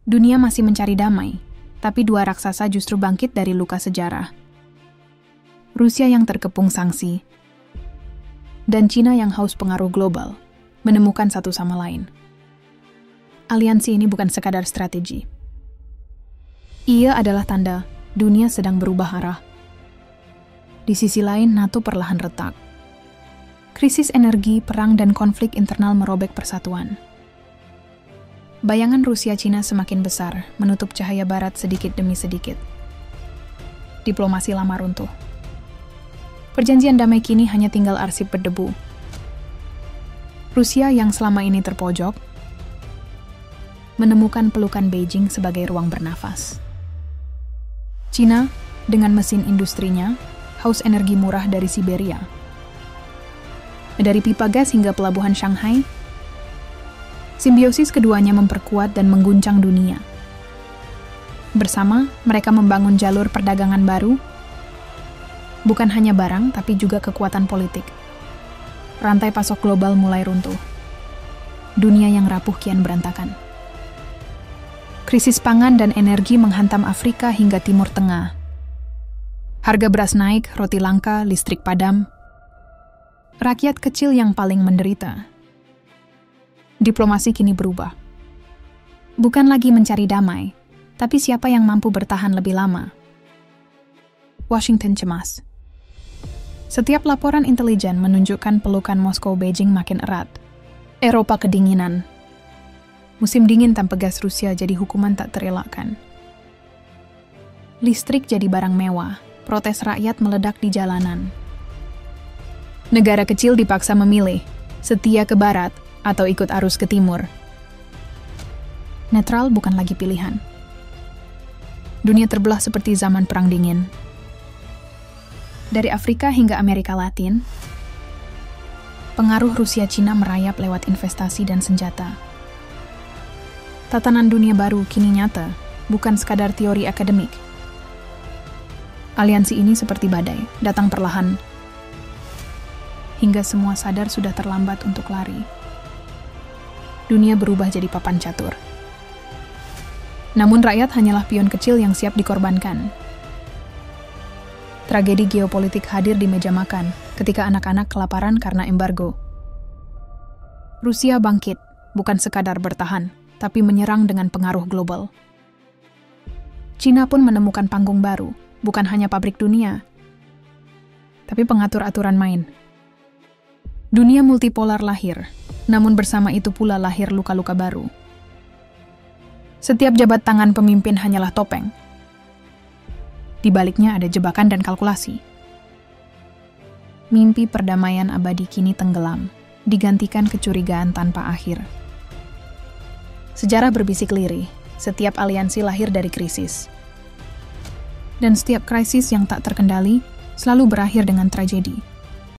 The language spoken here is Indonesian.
Dunia masih mencari damai, tapi dua raksasa justru bangkit dari luka sejarah. Rusia yang terkepung sanksi, dan Cina yang haus pengaruh global, menemukan satu sama lain. Aliansi ini bukan sekadar strategi. Ia adalah tanda dunia sedang berubah arah. Di sisi lain, NATO perlahan retak. Krisis energi, perang, dan konflik internal merobek persatuan. Bayangan Rusia-Cina semakin besar, menutup cahaya Barat sedikit demi sedikit. Diplomasi lama runtuh. Perjanjian damai kini hanya tinggal arsip berdebu. Rusia yang selama ini terpojok, menemukan pelukan Beijing sebagai ruang bernafas. Cina, dengan mesin industrinya, haus energi murah dari Siberia. Dari pipa gas hingga pelabuhan Shanghai, simbiosis keduanya memperkuat dan mengguncang dunia. Bersama, mereka membangun jalur perdagangan baru, bukan hanya barang, tapi juga kekuatan politik. Rantai pasok global mulai runtuh. Dunia yang rapuh kian berantakan. Krisis pangan dan energi menghantam Afrika hingga Timur Tengah. Harga beras naik, roti langka, listrik padam. Rakyat kecil yang paling menderita. Diplomasi kini berubah. Bukan lagi mencari damai, tapi siapa yang mampu bertahan lebih lama. Washington cemas. Setiap laporan intelijen menunjukkan pelukan Moskow-Beijing makin erat. Eropa kedinginan. Musim dingin tanpa gas Rusia jadi hukuman tak terelakkan. Listrik jadi barang mewah, protes rakyat meledak di jalanan. Negara kecil dipaksa memilih, setia ke barat atau ikut arus ke timur. Netral bukan lagi pilihan. Dunia terbelah seperti zaman Perang Dingin. Dari Afrika hingga Amerika Latin, pengaruh Rusia-Cina merayap lewat investasi dan senjata. Tatanan dunia baru kini nyata, bukan sekadar teori akademik. Aliansi ini seperti badai, datang perlahan, hingga semua sadar sudah terlambat untuk lari. Dunia berubah jadi papan catur. Namun rakyat hanyalah pion kecil yang siap dikorbankan. Tragedi geopolitik hadir di meja makan ketika anak-anak kelaparan karena embargo. Rusia bangkit, bukan sekadar bertahan, tapi menyerang dengan pengaruh global. Cina pun menemukan panggung baru, bukan hanya pabrik dunia, tapi pengatur aturan main. Dunia multipolar lahir, namun bersama itu pula lahir luka-luka baru. Setiap jabat tangan pemimpin hanyalah topeng. Di baliknya ada jebakan dan kalkulasi. Mimpi perdamaian abadi kini tenggelam, digantikan kecurigaan tanpa akhir. Sejarah berbisik lirih, setiap aliansi lahir dari krisis. Dan setiap krisis yang tak terkendali selalu berakhir dengan tragedi.